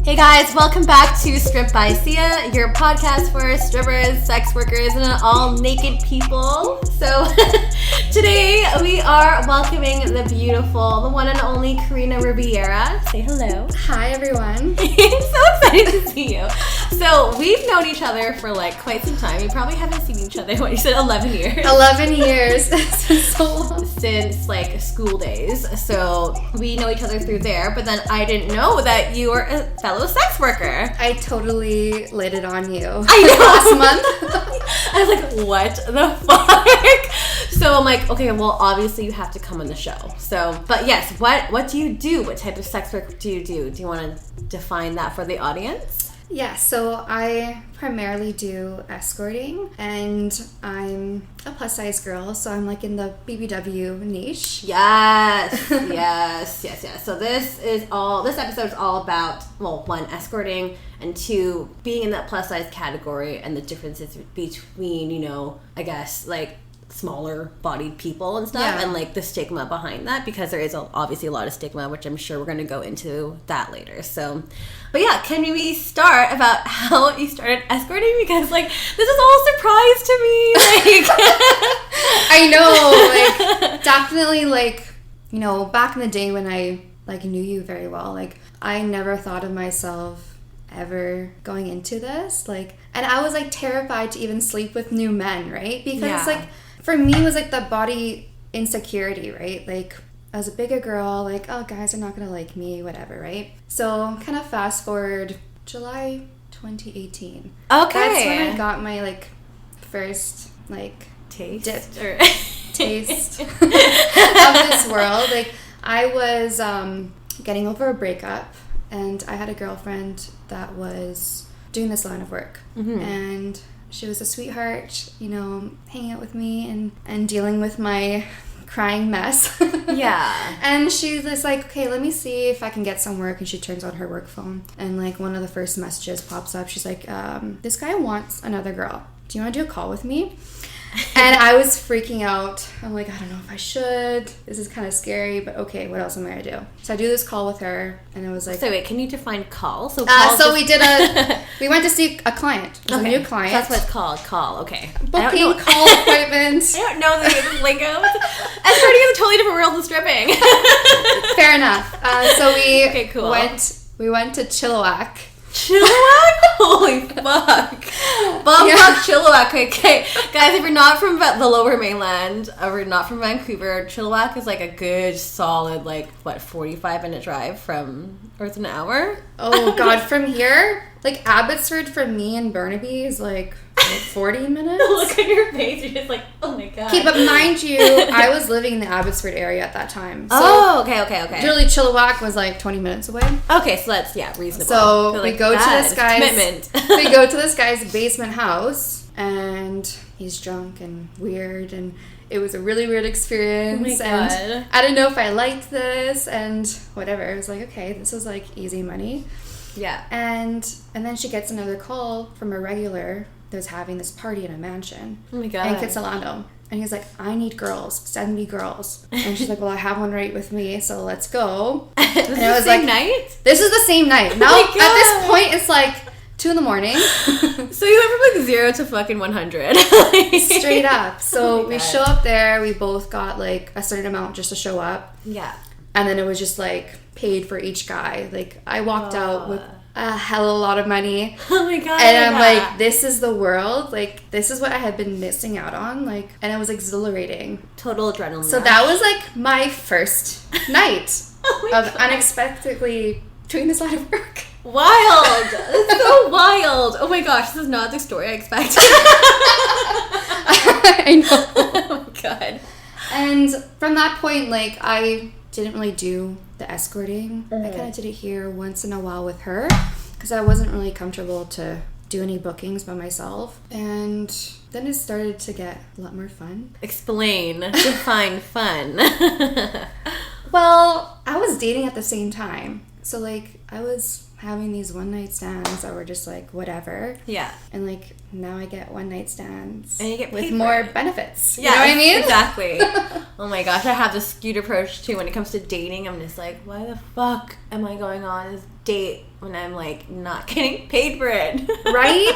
Hey guys, welcome back to Strip by Sia, your podcast for strippers, sex workers, and all naked people. So today we are welcoming the beautiful, the one and only Karina Riviera. Say hello. Hi everyone. I'm so excited to see you. So we've known each other for like quite some time. We probably haven't seen each other, what you said, 11 years? 11 years. So long. Since like school days. So we know each other through there, but then I didn't know that you were a fellow sex worker. I totally laid it on you. I know. Last month. I was like, what the fuck? So I'm like, okay, well, obviously you have to come on the show. So, but yes, what do you do? What type of sex work do you do? Do you want to define that for the audience? Yeah, so I primarily do escorting, and I'm a plus size girl, so I'm like in the BBW niche. Yes. So this episode is all about, well, one, escorting, and two, being in that plus size category and the differences between, you know, I guess, like, smaller bodied people and stuff, and like the stigma behind that, because there is obviously a lot of stigma, which I'm sure we're going to go into that later. So, but yeah, can we start about how you started escorting? Because like this is all a surprise to me. Like, I know, like definitely, like, you know, back in the day when I like knew you very well, like I never thought of myself ever going into this, like, and I was like terrified to even sleep with new men, right? Because like for me, it was like the body insecurity, right? Like, I was a bigger girl, like, oh, guys are not gonna like me, whatever, right? So, kind of fast forward, July 2018. Okay. That's when I got my, like, first, like, taste of this world. Like, I was getting over a breakup, and I had a girlfriend that was doing this line of work. Mm-hmm. And she was a sweetheart, you know, hanging out with me and dealing with my crying mess. Yeah. And she's just like, okay, let me see if I can get some work. And she turns on her work phone. And like one of the first messages pops up. She's like, this guy wants another girl. Do you want to do a call with me? And I was freaking out. I'm like, I don't know if I should. This is kind of scary, but okay, what else am I going to do? So I do this call with her, and I was like... So wait, can you define call? So we went to see a client. A new client. So that's what it's called, call, okay. Booking, call appointments. I don't know the lingo. Escorting is a totally different world than stripping. Fair enough. So we cool. went to Chilliwack. Chilliwack? Holy fuck. Bumfuck Chilliwack. Okay, guys, if you're not from the lower mainland, or not from Vancouver, Chilliwack is like a good solid, like, 45-minute drive from, or it's an hour? Oh god, from here? Like, Abbotsford from me and Burnaby is like 40 minutes? Look at your face, you're just like, oh my god. Okay, but mind you, I was living in the Abbotsford area at that time. So okay. Literally, Chilliwack was like 20 minutes away. Okay, so that's, reasonable. So we go to this guy's... commitment. We go to this guy's basement house, and he's drunk and weird, and it was a really weird experience. Oh my god. And I didn't know if I liked this, and whatever. I was like, okay, this was like easy money. Yeah. And then she gets another call from a regular that was having this party in a mansion. Oh my god. In Kitsilano. And he's like, I need girls. Send me girls. And she's like, well, I have one right with me, so let's go. This is the same night? This is the same night. Now, at this point, it's like 2 in the morning. So you went from like 0 to fucking 100. Straight up. So we show up there. We both got like a certain amount just to show up. Yeah. And then it was just like paid for each guy. Like, I walked out with a hell of a lot of money. Oh my god. And I'm like, this is the world. Like, this is what I had been missing out on. Like, and it was exhilarating. Total adrenaline So rush. that was like my first night of unexpectedly doing this line of work. Wild. It's so wild. Oh my gosh, this is not the story I expected. I know. Oh my god. And from that point, like, I didn't really do the escorting. I kind of did it here once in a while with her, because I wasn't really comfortable to do any bookings by myself. And then it started to get a lot more fun. Explain. Define fun. Well, I was dating at the same time. So, like, I was having these one-night stands that were just, like, whatever. Yeah. And, like, now I get one-night stands. And you get with more benefits. Yeah, you know what I mean? Exactly. Oh my gosh, I have this skewed approach, too. When it comes to dating, I'm just like, why the fuck am I going on this date when I'm, like, not getting paid for it? Right?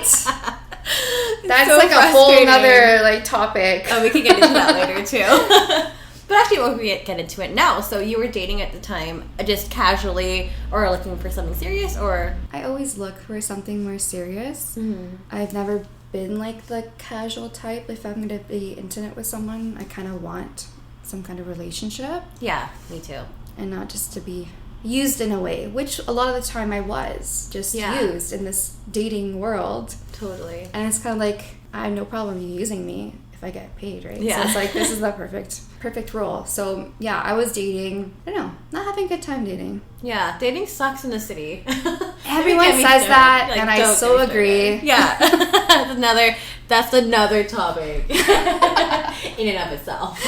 That's, so like, a whole other, like, topic. Oh, we can get into that later, too. But actually, we'll get into it now. So you were dating at the time just casually or looking for something serious, or? I always look for something more serious. Mm-hmm. I've never been like the casual type. If I'm going to be intimate with someone, I kind of want some kind of relationship. Yeah, me too. And not just to be used in a way, which a lot of the time I was just used in this dating world. Totally. And it's kind of like, I have no problem you using me if I get paid, right? Yeah. So it's like, this is the perfect role. So yeah, I was dating, I don't know, not having a good time dating. Yeah, dating sucks in the city. Everyone says that, like, and I so agree. Yeah. that's another topic in and of itself.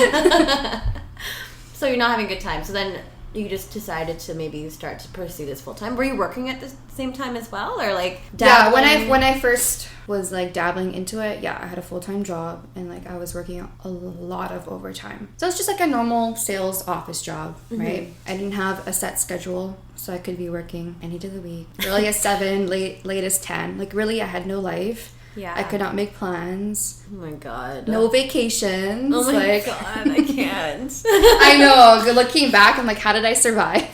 So you're not having a good time. So then you just decided to maybe start to pursue this full time. Were you working at the same time as well, or like dabbling? Yeah, when I first was like dabbling into it, yeah, I had a full-time job and like I was working a lot of overtime. So it's just like a normal sales office job, right? Mm-hmm. I didn't have a set schedule, so I could be working any day of the week. Early as 7, late as 10. Like really, I had no life. Yeah. I could not make plans. Oh my god. No vacations. Oh my god, I can't. I know. Looking back, I'm like, how did I survive?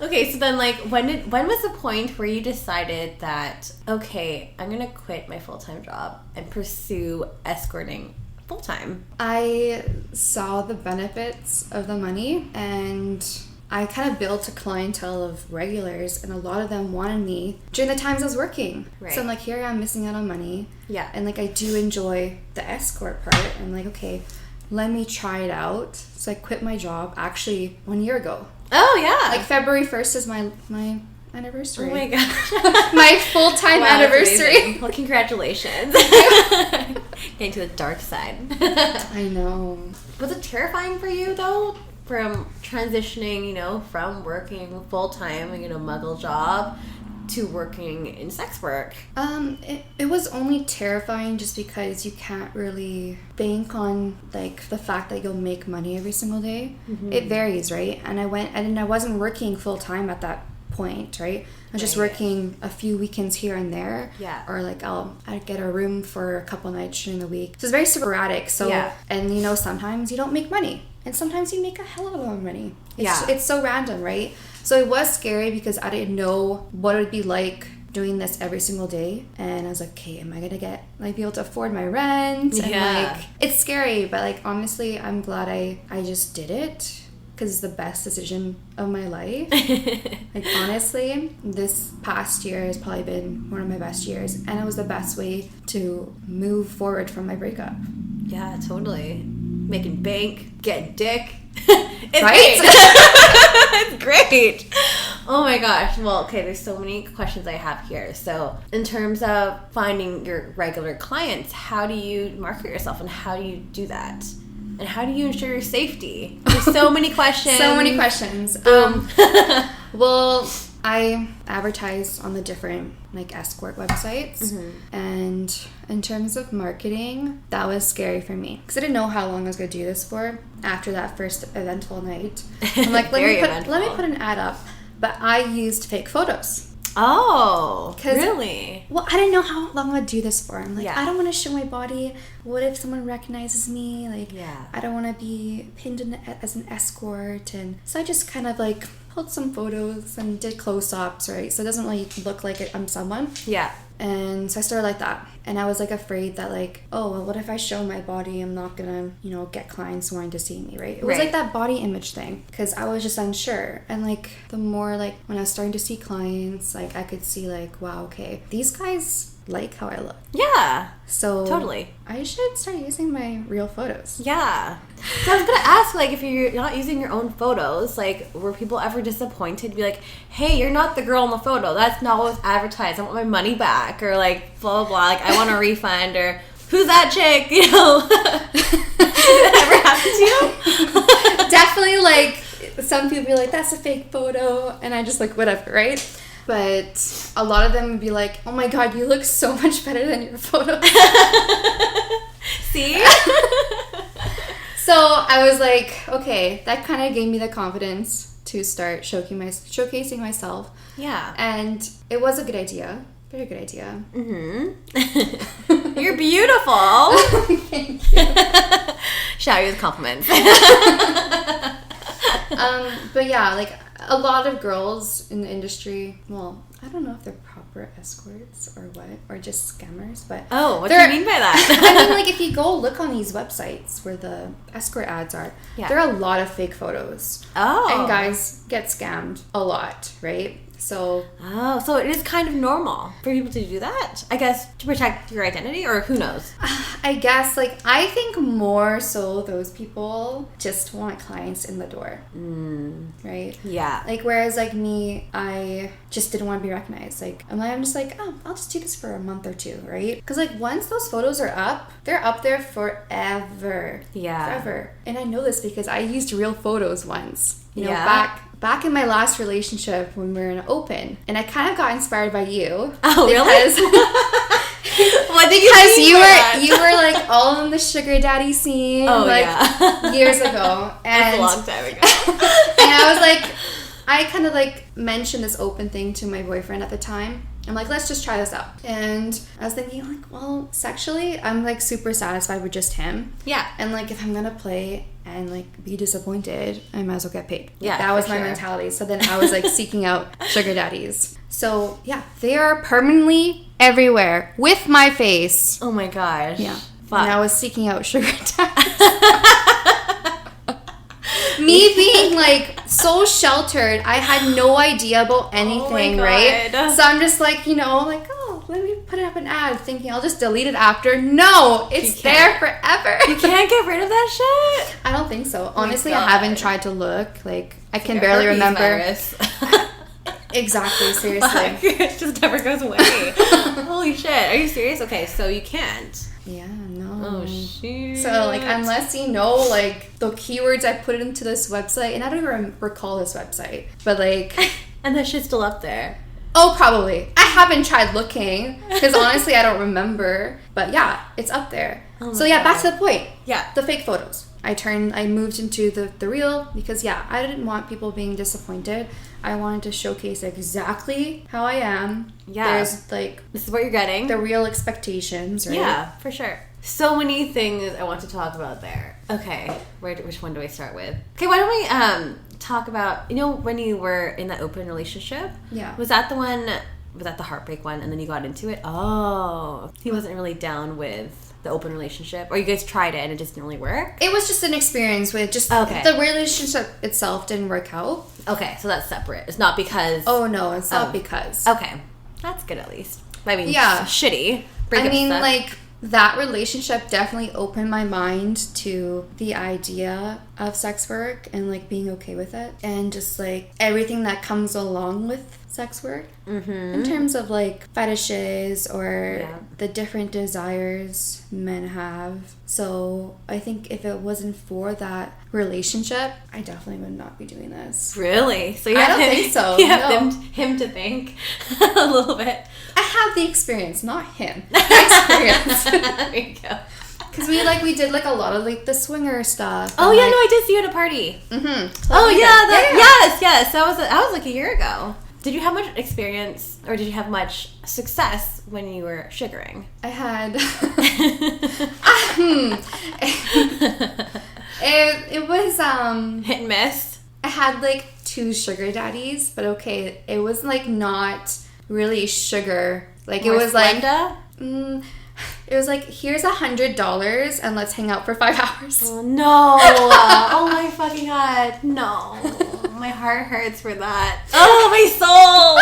Okay, so then like when was the point where you decided that, okay, I'm gonna quit my full-time job and pursue escorting full-time? I saw the benefits of the money, and I kind of built a clientele of regulars, and a lot of them wanted me during the times I was working. Right. So I'm like, here I am missing out on money. Yeah. And like I do enjoy the escort part. I'm like, okay, let me try it out. So I quit my job actually 1 year ago. Oh yeah. Like February 1st is my anniversary. Oh my gosh. My full-time anniversary. Well, congratulations. Getting to the dark side. I know. Was it terrifying for you though? From transitioning, from working full-time, muggle job to working in sex work? It was only terrifying just because you can't really bank on like the fact that you'll make money every single day. Mm-hmm. It varies, right? And I wasn't working full-time at that point, right? I was just working a few weekends here and there. Yeah. Or like I'd get a room for a couple nights during the week. So it's very sporadic. So and sometimes you don't make money. And sometimes you make a hell of a lot of money. It's so random, right? So it was scary because I didn't know what it would be like doing this every single day. And I was like, okay, am I going to be able to afford my rent? And like, it's scary. But like, honestly, I'm glad I just did it because it's the best decision of my life. Like, honestly, this past year has probably been one of my best years. And it was the best way to move forward from my breakup. Yeah, totally. Making bank, getting dick. It's right? It's great. Oh my gosh. Well, okay, there's so many questions I have here. So in terms of finding your regular clients, how do you market yourself and how do you do that? And how do you ensure your safety? There's so many questions. So many questions. Well, I advertise on the different like escort websites, and in terms of marketing, that was scary for me because I didn't know how long I was going to do this for. After that first eventful night, I'm like, let me put an ad up. But I used fake photos. Oh, really? Well, I didn't know how long I'd do this for. I'm like, I don't want to show my body. What if someone recognizes me? Like, I don't want to be pinned as an escort. And so I just kind of like pulled some photos and did close-ups, right? So it doesn't really look like I'm someone. Yeah. And so I started like that. And I was like afraid that like, oh, well, what if I show my body? I'm not gonna, get clients wanting to see me, right? It was like that body image thing because I was just unsure. And like the more like when I was starting to see clients, like I could see like, wow, okay, these guys like how I look. Yeah. So totally. I should start using my real photos. Yeah. So I was gonna ask, like, if you're not using your own photos, like, were people ever disappointed? Be like, hey, you're not the girl in the photo. That's not what was advertised. I want my money back, or like, blah blah blah. Like, I want a refund, or who's that chick? Did that ever happen to you? Definitely, like, some people be like, that's a fake photo, and I just like, whatever, right? But a lot of them would be like, oh my god, you look so much better than your photos. See? So I was like, okay, that kind of gave me the confidence to start showcasing myself. Yeah. And it was a good idea. Very good idea. Mm-hmm. You're beautiful. Thank you. Shower you with compliments. But yeah, like a lot of girls in the industry, well, I don't know if they're proper escorts or what, or just scammers, but... Oh, what do you mean by that? I mean, like, if you go look on these websites where the escort ads are, there are a lot of fake photos. Oh. And guys get scammed a lot, right? So it is kind of normal for people to do that, I guess, to protect your identity, or who knows? I guess, like, I think more so those people just want clients in the door, right? Yeah. Like, whereas, like, me, I just didn't want to be recognized. Like, I'm just like, oh, I'll just do this for a month or two, right? Because, like, once those photos are up, they're up there forever. Yeah. Forever. And I know this because I used real photos once. You know, Yeah. back in my last relationship when we were in open, and I kind of got inspired by you. Oh, because, really? What did you were like all in the sugar daddy scene, years ago, and that's a long time ago. and I was like, I kind of like mentioned this open thing to my boyfriend at the time. I'm like, let's just try this out. And I was thinking, like, well, sexually, I'm like super satisfied with just him. Yeah. And like, if I'm gonna play and like be disappointed, I might as well get paid. Yeah. That was my mentality. So then I was like seeking out sugar daddies. So yeah, they are permanently everywhere with my face. Oh my gosh. Yeah. Fuck. And I was seeking out sugar daddies. Me being like so sheltered, I had no idea about anything, right? So I'm just like, you know, like, oh, let me put up an ad thinking I'll just delete it after. No, it's there forever. You can't get rid of that shit? I don't think so. Honestly, I haven't tried to look. Like, I can barely remember. Virus. Exactly, seriously. Fuck. It just never goes away. Holy shit. Are you serious? Okay, so you can't. Yeah, no. Oh, shoot. So, like, unless you know, like, the keywords I put into this website, and I don't even recall this website, but, like... And that shit's still up there. Oh, probably. I haven't tried looking, because honestly, I don't remember. But, yeah, it's up there. Oh so, yeah, back to the point. Yeah. The fake photos. I moved into the real, because, yeah, I didn't want people being disappointed. I wanted to showcase exactly how I am. Yeah. There's, like... This is what you're getting. The real expectations, right? Yeah, for sure. So many things I want to talk about there. Okay, which one do I start with? Okay, why don't we talk about, you know, when you were in that open relationship? Yeah. Was that the heartbreak one and then you got into it? Oh, he wasn't really down with the open relationship, or you guys tried it and it just didn't really work? It was just an experience with just the relationship itself didn't work out. Okay, so that's separate. It's not because... Oh, no, it's not because. Okay, that's good at least. I mean, yeah. Shitty. I mean, like, that relationship definitely opened my mind to the idea of sex work and, like, being okay with it. And just, like, everything that comes along with sex work. Mm-hmm. In terms of, like, fetishes or the different desires men have. So I think if it wasn't for that relationship, I definitely would not be doing this. Really? So I don't think so. You have him to thank a little bit. I have the experience, not him. The experience. There you go. Because we did like a lot of like the swinger stuff. Oh yeah, no, I did see you at a party. Mm-hmm. Oh yeah, yes. That was like a year ago. Did you have much experience, or did you have much success when you were sugaring? I had. It was hit and miss. I had like 2 sugar daddies, but okay, it was like not really sugar. Like More it was Splenda? like. It was like, here's $100 and let's hang out for 5 hours. Oh, no. Oh my fucking god. No. My heart hurts for that. Oh, my soul.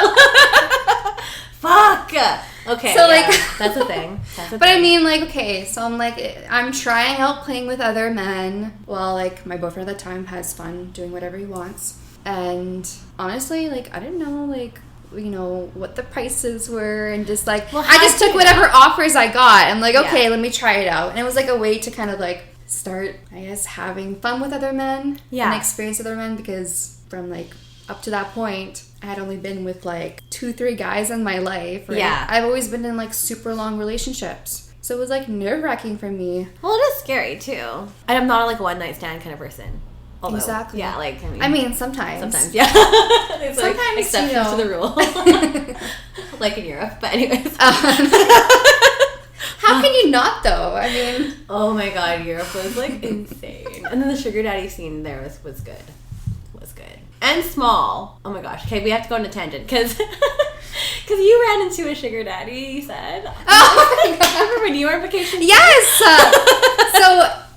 Fuck. Okay. So like that's a thing. But I mean, like, okay, so I'm trying out playing with other men while like my boyfriend at the time has fun doing whatever he wants. And honestly, like, I didn't know, like, you know, what the prices were, and just like, I just took whatever offers I got. I'm like, okay, let me try it out. And it was like a way to kind of like start, I guess, having fun with other men and experience other men, because from like up to that point, I had only been with like 2-3 guys in my life. Right? Yeah. I've always been in like super long relationships. So it was like nerve-wracking for me. Well, it is scary too. And I'm not like a one night stand kind of person. Although, exactly. Yeah, like I mean, sometimes. Sometimes, yeah. There's sometimes, like exceptions to the rule. Like in Europe, but anyways. How can you not though? I mean, oh my god, Europe was like insane. And then the sugar daddy scene there was good. Was good. And small. Oh my gosh. Okay, we have to go on a tangent because you ran into a sugar daddy, you said. Oh my god. Remember when you were on vacation? Yes.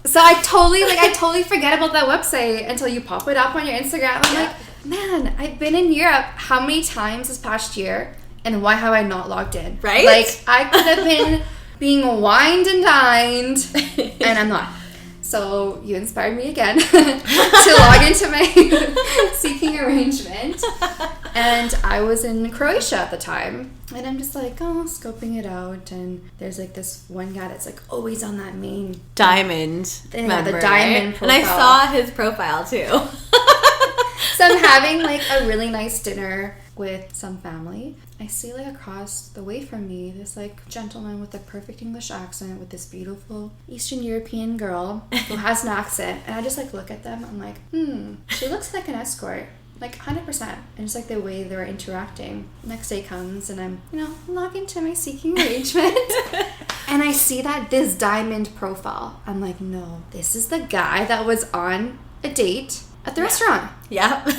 So I totally forget about that website until you pop it up on your Instagram. I'm like, man, I've been in Europe how many times this past year, and why have I not logged in? Right? Like, I could have been being wined and dined, and I'm not. So you inspired me again to log into my seeking arrangement. And I was in Croatia at the time. And I'm just like, scoping it out. And there's like this one guy that's like always on that main diamond. Member, the diamond profile. And I saw his profile too. So I'm having like a really nice dinner with some family. I see like across the way from me this like gentleman with a perfect English accent with this beautiful Eastern European girl who has an accent, and I just like look at them. I'm like, she looks like an escort, like 100%. And just like the way they were interacting. Next day comes and I'm log into my seeking arrangement and I see that this diamond profile. I'm like, no, this is the guy that was on a date at the restaurant. Yeah.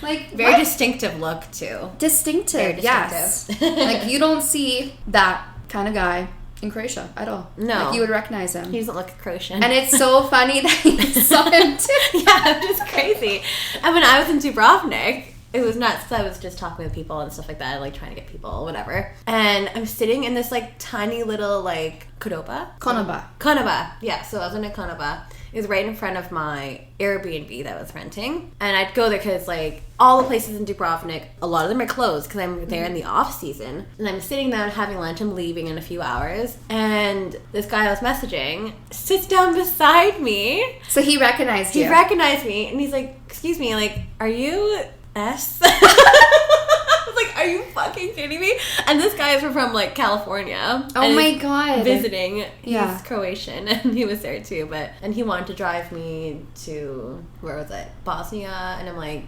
Like, very distinctive look too. Distinctive, yes. Like, you don't see that kind of guy in Croatia at all. No. Like, you would recognize him. He doesn't look Croatian. And it's so funny that you saw him too. Yeah, it's crazy. And when I was in Dubrovnik, it was nuts. I was just talking with people and stuff like that, like trying to get people, whatever. And I'm sitting in this like tiny little like Konoba. Yeah, so I was in a Konoba. It was right in front of my Airbnb that I was renting. And I'd go there because, like, all the places in Dubrovnik, a lot of them are closed because I'm there in the off season. And I'm sitting there having lunch. I'm leaving in a few hours. And this guy I was messaging sits down beside me. So he recognized you. He recognized me. And he's like, excuse me, like, are you S? I was like, are you fucking kidding me? And this guy is from like California. Oh my god. Visiting. He's Croatian and he was there too, and he wanted to drive me to, where was it? Bosnia. And I'm like,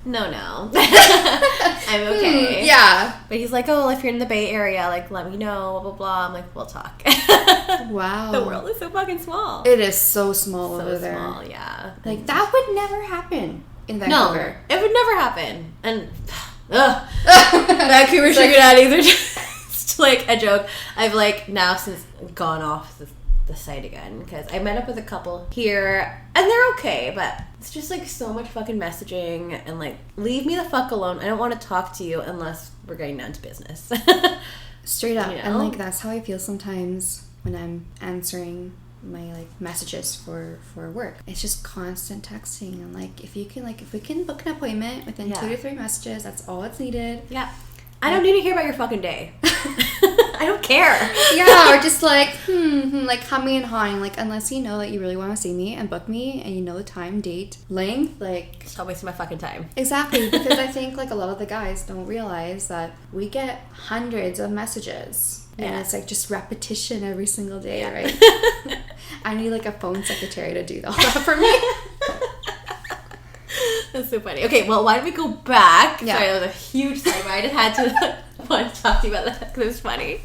no. I'm okay. Yeah. But he's like, oh, if you're in the Bay Area, like, let me know, blah, blah, blah. I'm like, we'll talk. Wow. The world is so fucking small. It is so small over there. So small, yeah. Like, that would never happen in Vancouver. No, it would never happen. And Vancouver sugar daddies are just like a joke. I've like now since gone off the site again because I met up with a couple here and they're okay, but it's just like so much fucking messaging and like leave me the fuck alone. I don't want to talk to you unless we're getting down to business. Straight up. And like that's how I feel sometimes when I'm answering my like messages for work. It's just constant texting, and like if we can book an appointment within 2 to 3 messages, that's all that's needed. Yeah. I don't need to hear about your fucking day. I don't care. Yeah, or just like like humming and hawing, like unless you know that you really want to see me and book me and you know the time, date, length, like stop wasting my fucking time. Exactly, because I think like a lot of the guys don't realize that we get hundreds of messages. And it's like just repetition every single day, right? I need like a phone secretary to do all that for me. That's so funny. Okay, well, why don't we go back? Yeah. Sorry, that was a huge sidebar. I just had to want to talk to you about that because it was funny.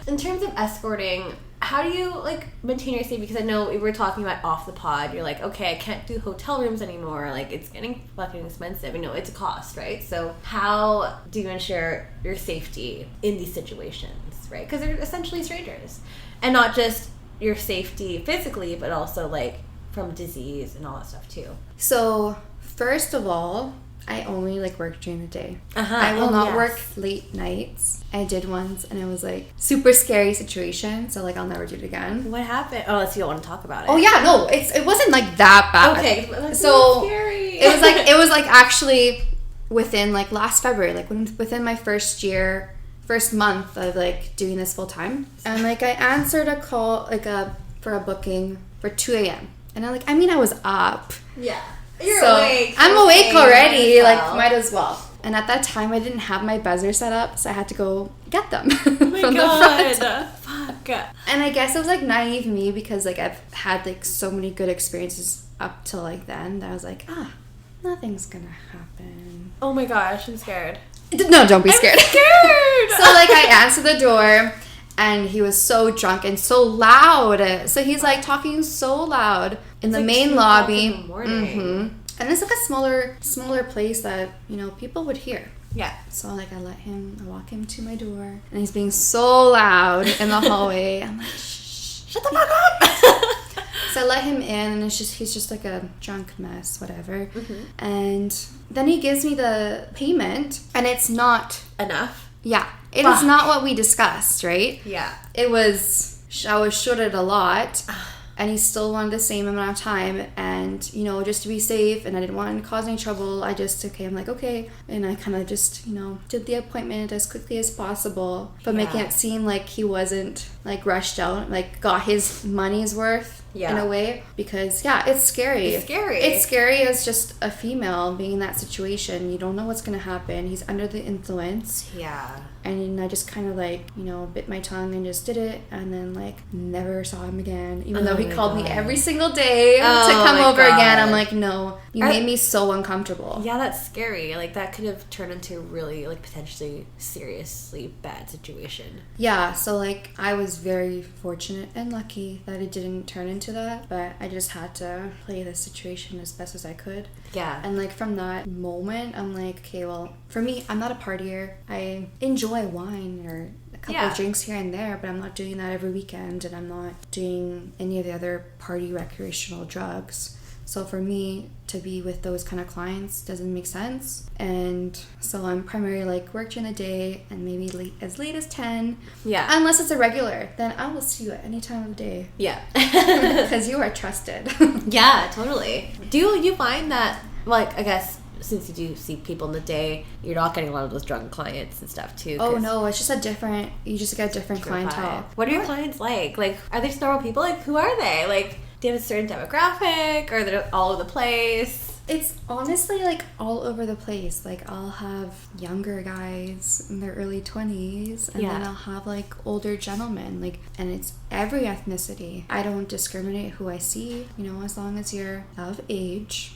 In terms of escorting, how do you like maintain your safety? Because I know we were talking about off the pod. You're like, okay, I can't do hotel rooms anymore. Like, it's getting fucking expensive. You know, it's a cost, right? So how do you ensure your safety in these situations, right? Because they're essentially strangers. And not just your safety physically, but also like from disease and all that stuff too. So first of all, I only like work during the day. I will not work late nights. I did once and it was like super scary situation, so like I'll never do it again. What happened? Oh, you don't want to talk about it. Oh yeah, no, it wasn't like that bad. Okay, that's so scary. it was like actually within like last February, like within my first month of like doing this full time, and like I answered a call like for a booking for 2 a.m. And I'm like, I mean, I was up. Yeah. You're so awake. I'm awake already. Well. Might as well. And at that time, I didn't have my buzzer set up, so I had to go get them Oh my from God. the front. Fuck. And I guess it was, like, naive me because, like, I've had, like, so many good experiences up till, like, then that I was like, nothing's gonna happen. Oh my gosh, I'm scared. No, don't be scared. I'm scared. So, like, I answered the door, and he was so drunk and so loud. So he's, like, talking so loud in the main lobby. In the morning. And it's like a smaller place that, you know, people would hear. Yeah. So, like, I walk him to my door, and he's being so loud in the hallway. I'm like, shh, Shut the fuck up. So I let him in, and he's just like a drunk mess, whatever. And then he gives me the payment, and it's not Enough. Yeah, it is not what we discussed, right? Yeah. I was shorted a lot. And he still wanted the same amount of time, and, you know, just to be safe, and I didn't want to cause any trouble, I'm like, okay. And I kind of just, you know, did the appointment as quickly as possible, but making it seem like he wasn't, like, rushed out, like, got his money's worth in a way, because, it's scary. It's scary as just a female being in that situation. You don't know what's going to happen. He's under the influence. Yeah. And I just kind of, like, you know, bit my tongue and just did it, and then, like, never saw him again. Even though he called me every single day to come over again. I'm like, no, you made me so uncomfortable. Yeah, that's scary. Like, that could have turned into a really, like, potentially seriously bad situation. Yeah, so, like, I was very fortunate and lucky that it didn't turn into that, but I just had to play the situation as best as I could. Yeah. And, like, from that moment, I'm like, okay, well, for me, I'm not a partier. I enjoy wine or a couple of drinks here and there, but I'm not doing that every weekend, and I'm not doing any of the other party recreational drugs. So for me to be with those kind of clients doesn't make sense. And so I'm primarily, like, work during the day and maybe as late as 10. Yeah. Unless it's a regular, then I will see you at any time of the day. Yeah. Because you are trusted. Yeah, totally. Do you find that, like, I guess, since you do see people in the day, you're not getting a lot of those drunk clients and stuff too? Oh no, it's just you just get different clientele. What are your clients like? Like, are they just normal people? Like, who are they? Like, do you have a certain demographic, or they're all over the place? It's honestly, like, all over the place. Like, I'll have younger guys in their early 20s, and then I'll have, like, older gentlemen. Like, and it's every ethnicity. I don't discriminate who I see, you know, as long as you're of age.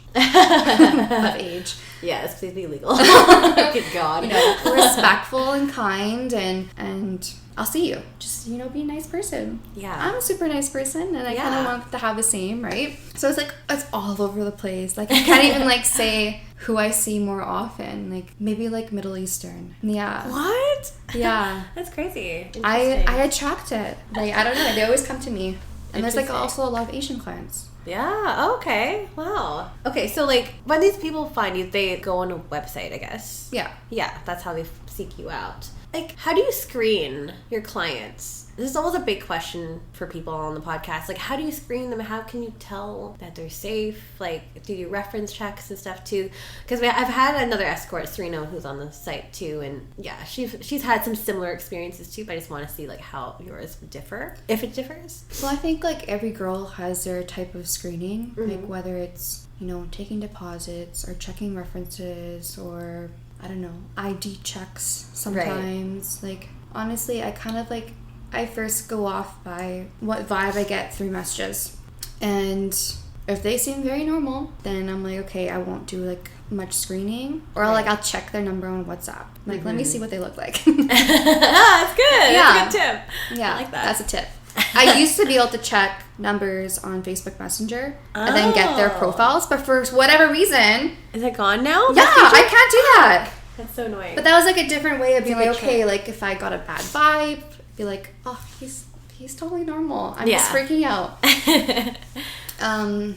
Yes, please be legal. Good God. You know, respectful and kind, and I'll see you. Just, you know, be a nice person. Yeah. I'm a super nice person, and I kind of want to have the same, right? So it's like, it's all over the place. Like, I can't even, like, say who I see more often. Like, maybe, like, Middle Eastern. Yeah. What? Yeah. That's crazy. I attract it. Like, I don't know. They always come to me. And there's, like, also a lot of Asian clients. Yeah, okay. Wow. Okay, so, like, when these people find you, they go on a website, I guess. Yeah. Yeah, that's how they seek you out. Like, how do you screen your clients? This is always a big question for people on the podcast. Like, how do you screen them? How can you tell that they're safe? Like, do you reference checks and stuff too? Because I've had another escort, Serena, who's on the site too, and yeah, she's had some similar experiences too. But I just want to see, like, how yours would differ, if it differs. Well, I think, like, every girl has their type of screening, like, whether it's, you know, taking deposits or checking references, or, I don't know, ID checks sometimes. Like, honestly, I kind of, like, I first go off by what vibe I get through messages. And if they seem very normal, then I'm like, okay, I won't do, like, much screening. Or, I'll check their number on WhatsApp. Like, let me see what they look like. That's good. Yeah. That's a good tip. Yeah, I like that. That's a tip. I used to be able to check numbers on Facebook Messenger and then get their profiles, but for whatever reason... Is it gone now? Yeah, I can't do that. That's so annoying. But that was, like, a different way of being like, okay, like, if I got a bad vibe, be like, oh, he's totally normal. I'm just freaking out.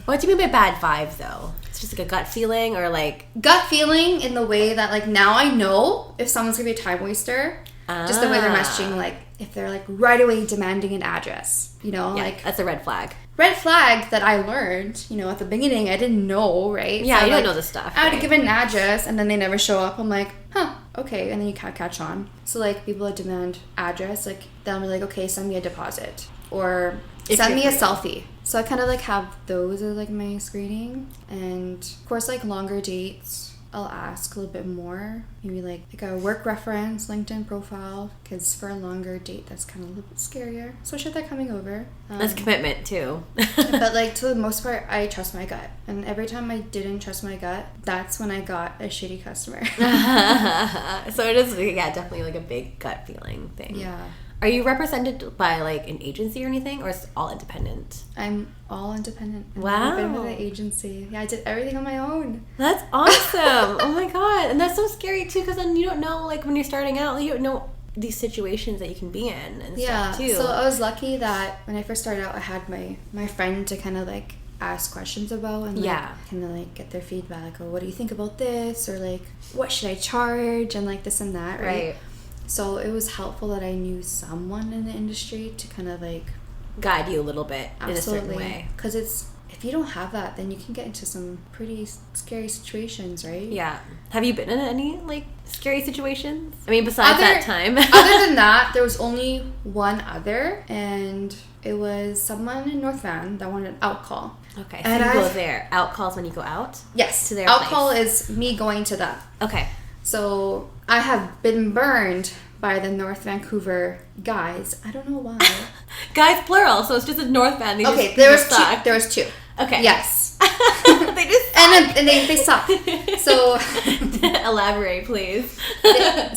What do you mean by bad vibe, though? It's just, like, a gut feeling, or, like... Gut feeling in the way that, like, now I know if someone's gonna be a time waster. Just the way they're messaging, like, if they're, like, right away demanding an address, you know? Yeah, like, that's a red flag. Red flag that I learned, you know, at the beginning. I didn't know, right? Yeah, so, you like, don't know this stuff. I would give an address, and then they never show up. I'm like, huh, okay. And then you can't catch on. So, like, people that demand address, like, they'll be like, okay, send me a deposit. Or send me a selfie. So I kind of like have those as like my screening. And of course, like longer dates, I'll ask a little bit more, maybe like a work reference, LinkedIn profile, because for a longer date, that's kind of a little bit scarier, especially if they're coming over. That's commitment too. But like to the most part, I trust my gut, and every time I didn't trust my gut, that's when I got a shitty customer. So it is, yeah, definitely like a big gut feeling thing. Yeah. Are you represented by like an agency or anything, or is it all independent? I'm all independent. I've Wow. never been with an agency. Yeah, I did everything on my own. That's awesome. Oh my god. And that's so scary too, because then you don't know, like when you're starting out, you don't know these situations that you can be in and stuff too. So I was lucky that when I first started out, I had my friend to kind of like ask questions about and like kind of like get their feedback. Like, oh, what do you think about this? Or like, what should I charge? And like this and that, right? So it was helpful that I knew someone in the industry to kind of like guide you a little bit in a certain way. Because if you don't have that, then you can get into some pretty scary situations, right? Yeah. Have you been in any like scary situations? I mean, besides that time. Other than that, there was only one other, and it was someone in North Van that wanted an out call. Okay, so and you go there. Out calls when you go out? Yes. To their out place. Call is me going to them. Okay. So I have been burned by the North Vancouver guys. I don't know why. Guys plural, so it's just a North Van. Okay, there was two. Okay. Yes. They just suck. And they suck. So elaborate, please.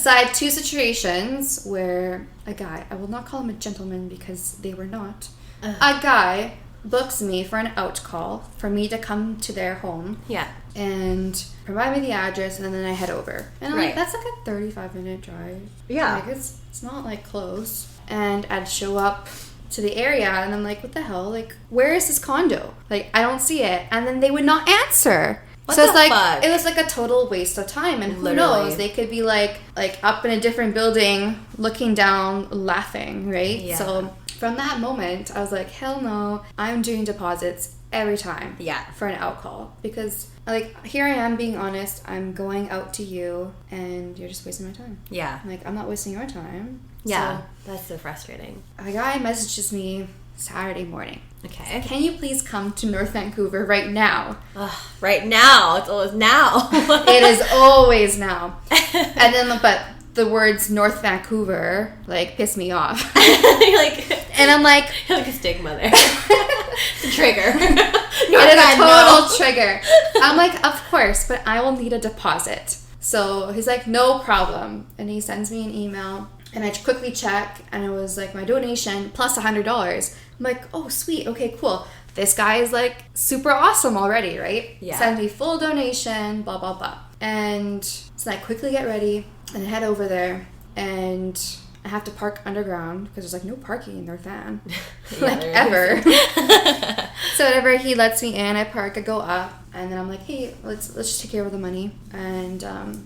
So I had two situations where a guy, I will not call him a gentleman because they were not. A guy books me for an out call for me to come to their home. Yeah. And provide me the address, and then I head over. And I'm like, that's like a 35-minute drive. Yeah. Like, it's not like close. And I'd show up to the area, and I'm like, what the hell? Like, where is this condo? Like, I don't see it. And then they would not answer. What the fuck? It was like a total waste of time. And who knows? They could be like up in a different building, looking down, laughing, right? Yeah. So from that moment, I was like, hell no. I'm doing deposits every time. Yeah. For an out call. Because, like, here I am being honest. I'm going out to you, and you're just wasting my time. Yeah. Like, I'm not wasting your time. Yeah. So, that's so frustrating. A guy messages me Saturday morning. Okay. Can you please come to North Vancouver right now? Right now. It's always now. It is always now. And then, but the words North Vancouver, like, piss me off. You're like... And I'm like... You're like a stigma there. It's a trigger. It is a total trigger. I'm like, of course, but I will need a deposit. So he's like, no problem. And he sends me an email. And I quickly check, and it was like my donation plus $100. I'm like, oh, sweet. Okay, cool. This guy is like super awesome already, right? Yeah. Send me full donation, blah, blah, blah. And so I quickly get ready and head over there. And I have to park underground because there's like no parking in North Van. Like ever. So whenever he lets me in, I park, I go up, and then I'm like, hey, let's just take care of the money. And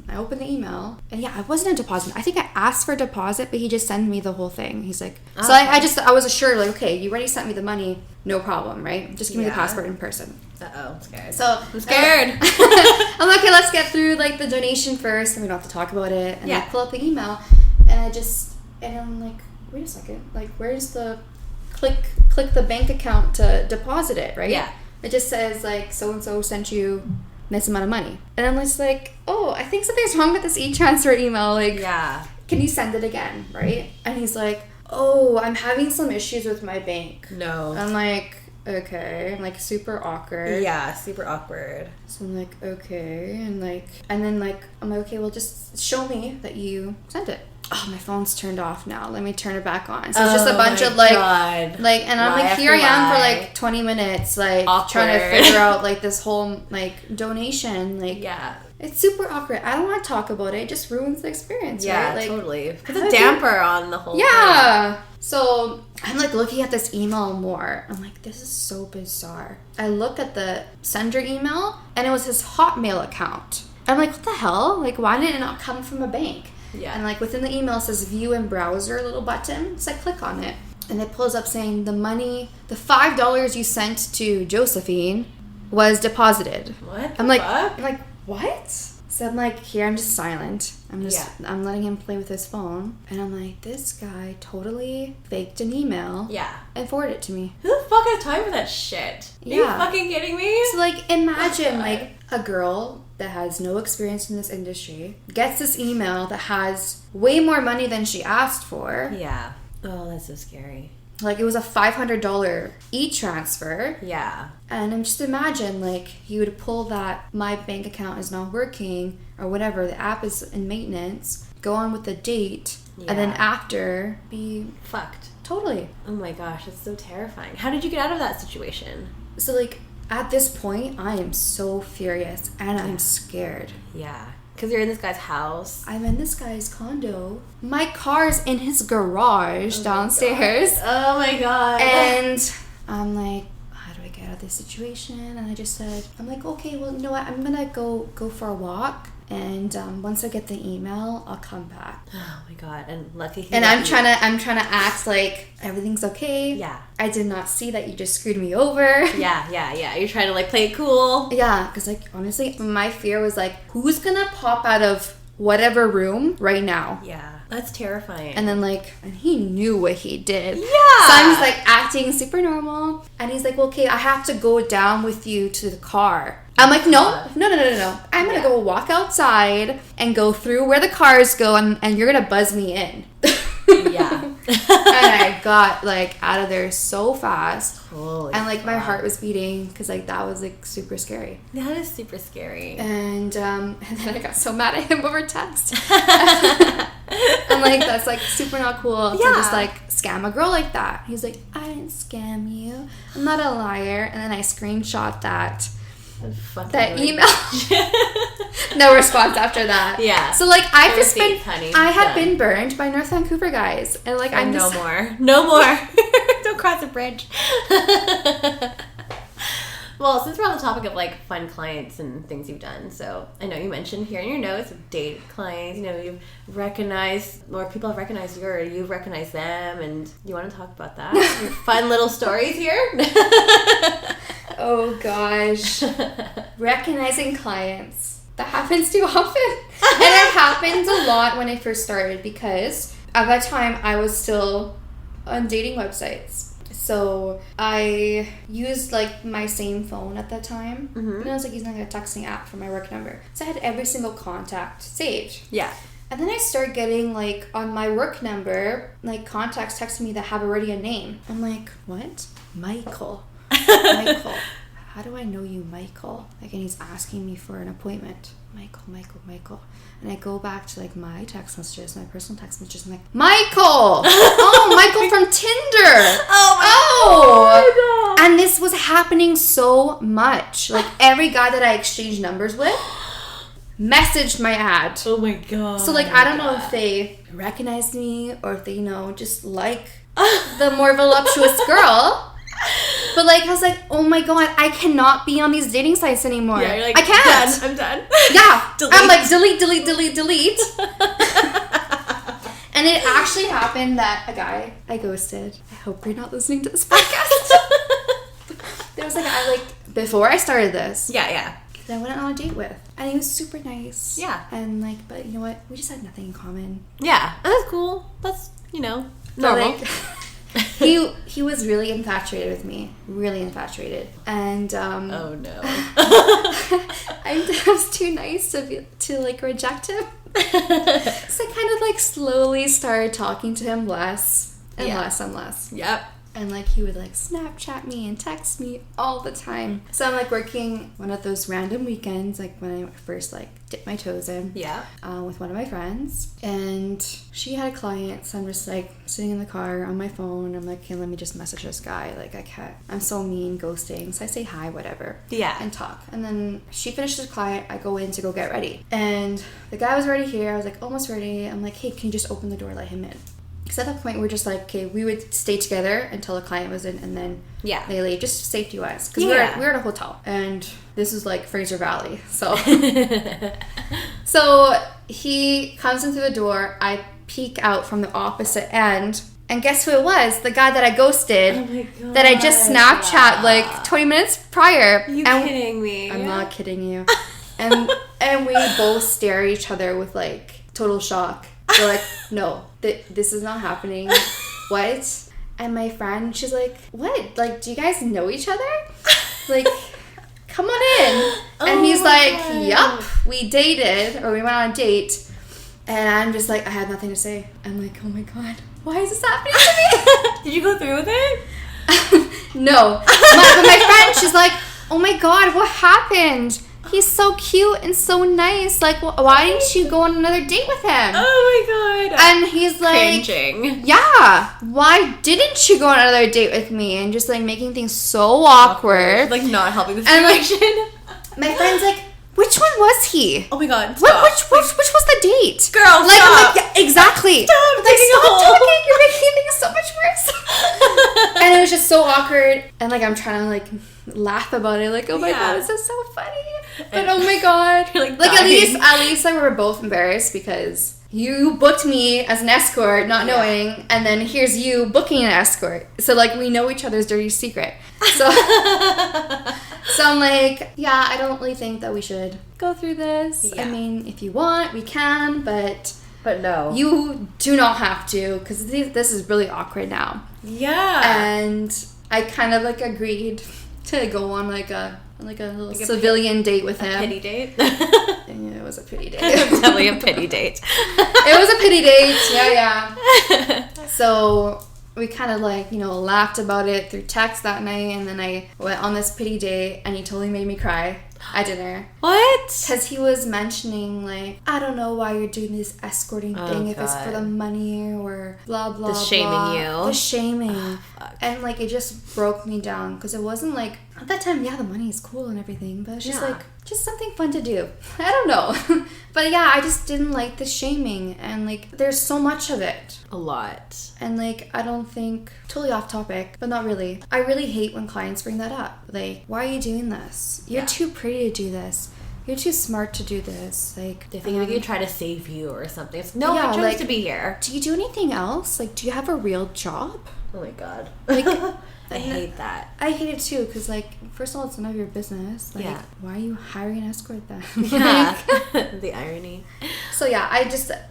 I open the email, and yeah, I wasn't a deposit. I think I asked for a deposit, but he just sent me the whole thing. He's like, so I was assured, like, okay, you already sent me the money, no problem, right? Just give me the passport in person. I'm scared. So I'm scared. I'm like, okay, let's get through like the donation first, and we don't have to talk about it. And I pull up the email, and I'm like, wait a second, like, where's the click the bank account to deposit it, right? Yeah. It just says like so and so sent you this amount of money, and I'm just like, oh, I think something's wrong with this e-transfer email. Like, can you send it again, right? And he's like, oh, I'm having some issues with my bank. No. I'm like, okay. I'm like super awkward. Yeah, super awkward. So I'm like, okay, and then I'm like, okay, well, just show me that you sent it. Oh, my phone's turned off now. Let me turn it back on. So it's just a bunch of and I'm like, here I am for like 20 minutes, like awkward. Trying to figure out like this whole like donation, like it's super awkward. I don't want to talk about it. It just ruins the experience. Yeah, right? Like, totally. It's a damper on the whole thing. Yeah. So I'm like looking at this email more. I'm like, this is so bizarre. I look at the sender email, and it was his Hotmail account. I'm like, what the hell? Like, why did it not come from a bank? Yeah. And like within the email it says view in browser little button. So I click on it, and it pulls up saying the $5 you sent to Josephine was deposited. What? I'm like, what? So I'm like, here, I'm just silent. I'm letting him play with his phone. And I'm like, this guy totally faked an email. Yeah. And forwarded it to me. Who the fuck has time for that shit? Are you fucking kidding me? So, like, imagine, like, a girl that has no experience in this industry gets this email that has way more money than she asked for. Yeah. Oh, that's so scary. Like, it was a $500 e-transfer. Yeah. And I'm just imagine, like, you would pull that, my bank account is not working, or whatever, the app is in maintenance, go on with the date, and then after, be... fucked. Totally. Oh my gosh, it's so terrifying. How did you get out of that situation? So, like, at this point, I am so furious, and I'm scared. Yeah. Because you're in this guy's house. I'm in this guy's condo. My car's in his garage downstairs. Oh my god. And I'm like, how do I get out of this situation? And I just said, I'm like, okay, well, you know what? I'm gonna go for a walk. And once I get the email, I'll come back. Oh my god! And lucky. And I'm trying to act like everything's okay. Yeah. I did not see that you just screwed me over. Yeah. You're trying to like play it cool. Yeah, because like honestly, my fear was like, who's gonna pop out of whatever room right now? Yeah, that's terrifying. And then like, and he knew what he did. Yeah. So I'm just like acting super normal, and he's like, well, okay, I have to go down with you to the car. I'm like, no. I'm going to go walk outside and go through where the cars go, and you're going to buzz me in. Yeah. And I got, like, out of there so fast. Holy and, like, fuck. my heart was beating because, like, that was, like, super scary. That is super scary. And then I got so mad at him over text. I'm like, that's, like, super not cool to just, like, scam a girl like that. He's like, I didn't scam you. I'm not a liar. And then I screenshot that email. No response after that. Yeah. So like I've just been I had been burned by North Vancouver guys, and like I'm no just more. Don't cross the bridge. Well, since we're on the topic of like fun clients and things you've done, so I know you mentioned here in your notes date clients. You know, you've recognized, or people have recognized you've recognized them, and you want to talk about that? Your fun little stories here. Oh gosh. Recognizing clients. That happens too often. And it happened a lot when I first started because at that time I was still on dating websites. So I used like my same phone at that time. Mm-hmm. And I was like using like a texting app for my work number. So I had every single contact saved. Yeah. And then I started getting like on my work number, like contacts texting me that have already a name. I'm like, what? Michael. Michael, how do I know you, Michael? Like, and he's asking me for an appointment. Michael. And I go back to like my text messages, my personal text messages. I'm like, Michael! Oh, Michael from Tinder! Oh! And this was happening so much. Like, every guy that I exchanged numbers with messaged my ad. Oh my god. So like, I don't know if they recognized me or if they, you know, just like the more voluptuous girl. But like, I was like, oh my god, I cannot be on these dating sites anymore. Yeah, you're like, I can't. I'm done. Yeah. Delete. I'm like, delete. And it actually happened that a guy I ghosted. I hope you're not listening to this podcast. There was a guy like, before I started this. Yeah. That I went on a date with. And he was super nice. Yeah. And like, but you know what? We just had nothing in common. Yeah. That's cool. That's, you know, normal. Like, he was really infatuated with me, really infatuated, and oh no, I was too nice to like reject him. So I kind of like slowly started talking to him less and less. Yep. And like he would like Snapchat me and text me all the time. So I'm like working one of those random weekends, like when I first like dipped my toes in. Yeah. With one of my friends, and she had a client. So I'm just like sitting in the car on my phone. I'm like, okay, let me just message this guy. Like I can't. I'm so mean ghosting. So I say hi, whatever. Yeah. And talk. And then she finishes the client. I go in to go get ready, and the guy was already here. I was like almost ready. I'm like, hey, can you just open the door, let him in? Because at that point, we're just like, okay, we would stay together until the client was in, and then they leave, just safety-wise. Because we're at a hotel, and this is like Fraser Valley. So so he comes in through the door. I peek out from the opposite end, and guess who it was? The guy that I ghosted, that I just Snapchat like 20 minutes prior. You kidding me? I'm not kidding you. And we both stare at each other with like total shock. We're like, no, this is not happening. What? And my friend, she's like, what? Like, do you guys know each other? Like, come on in. And he's like, yup, we dated, or we went on a date. And I'm just like, I had nothing to say. I'm like, oh my God, why is this happening to me? Did you go through with it? No. But my friend, she's like, oh my God, what happened? He's so cute and so nice. Like, why didn't you go on another date with him? Oh my God. And he's like, cringing. yeah, why didn't you go on another date with me? And just like making things so awkward. Like not helping the And like, situation. my friend's like, which one was he? Oh my God. Which was the date? Girl, like, stop. I'm like, yeah, exactly. Stop like, digging a stop hole. talking. You're making things so much worse. And it was just so awkward. And like, I'm trying to like laugh about it. Like, oh my God, this is so funny. But oh my God. You're like at least like we were both embarrassed because you booked me as an escort, not knowing, and then here's you booking an escort. So like we know each other's dirty secret. So so I'm like, yeah, I don't really think that we should go through this. Yeah. I mean, if you want, we can, but no. you do not have to, because this is really awkward now. Yeah. And I kind of like agreed to go on like a little civilian date with him. Pity date? Yeah, it was a pity date. Definitely a pity date. It was a pity date. Yeah. So we kind of like, laughed about it through text that night, and then I went on this pity date, and he totally made me cry at dinner. What? Because he was mentioning like, I don't know why you're doing this escorting thing, if it's for the money or blah blah. The shaming you. The shaming. Fuck. And like it just broke me down, because it wasn't like at that time, yeah, the money is cool and everything, but it's just like just something fun to do. I don't know. But yeah, I just didn't like the shaming, and like there's so much of it. A lot. And like I don't think, totally off topic, but not really, I really hate when clients bring that up. Like, why are you doing this? You're too pretty to do this. You're too smart to do this. Like, They think we can try to save you or something. It's, no, yeah, I chose like, to be here. Do you do anything else? Like, do you have a real job? Oh my God. Like, I hate that. I hate it too, because like, first of all, it's none of your business. Like, why are you hiring an escort then? Yeah. The irony. So yeah,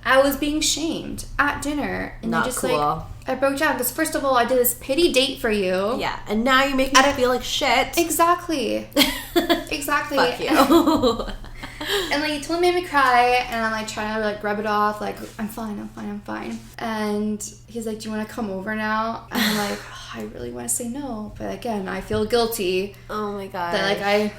I was being shamed at dinner, and Not I just cool. like, I broke down, because first of all, I did this pity date for you. Yeah, and now you make me feel like shit. Exactly. Exactly. Fuck you. And like, he totally made me cry, and I'm like trying to like rub it off, like, I'm fine. And he's like, do you want to come over now? And I'm like, oh, I really want to say no, but again, I feel guilty. Oh my God. That like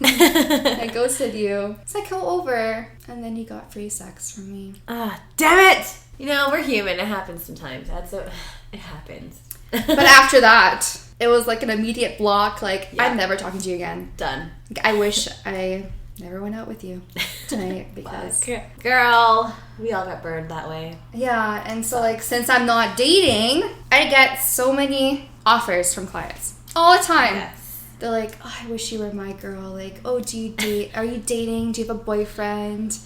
I ghosted you. So I go over, and then he got free sex from me. Ah, damn it! We're human. It happens sometimes. It happens. But after that, it was like an immediate block. Like, I'm never talking to you again. Done. I wish I never went out with you tonight, because girl, we all got burned that way. yeah. And so like, since I'm not dating, I get so many offers from clients all the time. Yes. They're like, oh, I wish you were my girl. Like, oh, do you date? Are you dating? Do you have a boyfriend?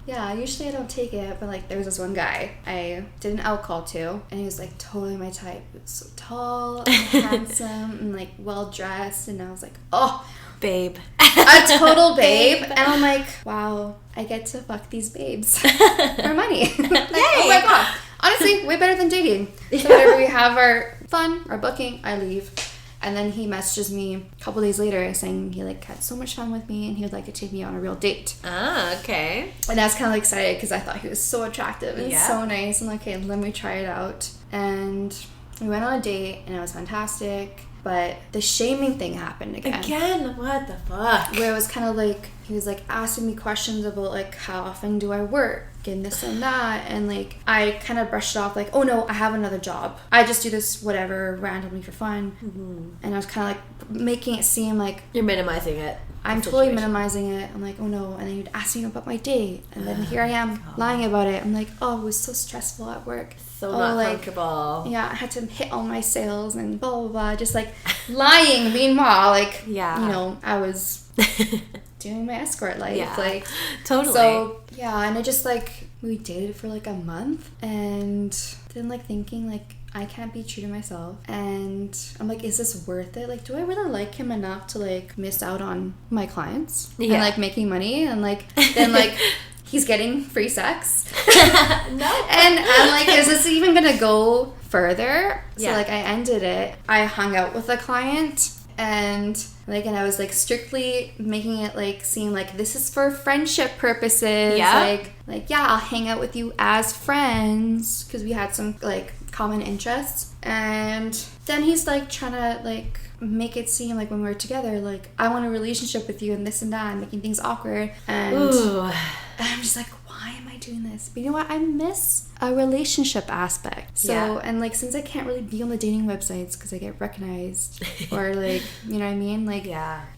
Yeah, usually I don't take it, but like, there was this one guy I did an out call to, and he was like totally my type. He was so tall and handsome and like well dressed, and I was like, oh, babe. a total babe. And I'm like, wow, I get to fuck these babes for money. Like, oh my God. Honestly, way better than dating. So whenever we have our fun, our booking, I leave. And then he messages me a couple days later saying he like had so much fun with me, and he would like to take me on a real date. Ah, okay. And I was kind of excited, because I thought he was so attractive and so nice. I'm like, okay, let me try it out. And we went on a date, and it was fantastic. But the shaming thing happened again. Again? What the fuck? Where it was kind of like, he was like asking me questions about like, how often do I work and this and that, and like I kind of brushed it off like, oh no, I have another job, I just do this whatever randomly for fun. And I was kind of like making it seem like You're minimizing it. I'm totally minimizing it. I'm like, oh no. And then you'd ask me about my date, and then here I am lying about it. I'm like, oh, it was so stressful at work, so not comfortable. Yeah, I had to hit all my sales and blah blah blah, just like lying. Meanwhile, like, I was doing my escort life. Yeah, like, totally. So yeah, and it just like we dated for like a month, and then like thinking like I can't be true to myself, and I'm like, is this worth it? Like, do I really like him enough to like miss out on my clients and like making money, and like then like he's getting free sex? No. And I'm like, is this even gonna go further? So like I ended it. I hung out with a client, and like, and I was like strictly making it like seem like this is for friendship purposes. Like yeah, I'll hang out with you as friends because we had some like common interests. And then he's like trying to like make it seem like when we're together, like I want a relationship with you and this and that, and making things awkward. And I'm just like, why am I doing this? But you know what? I miss a relationship aspect. So, and like, since I can't really be on the dating websites because I get recognized or like, you know what I mean? Like,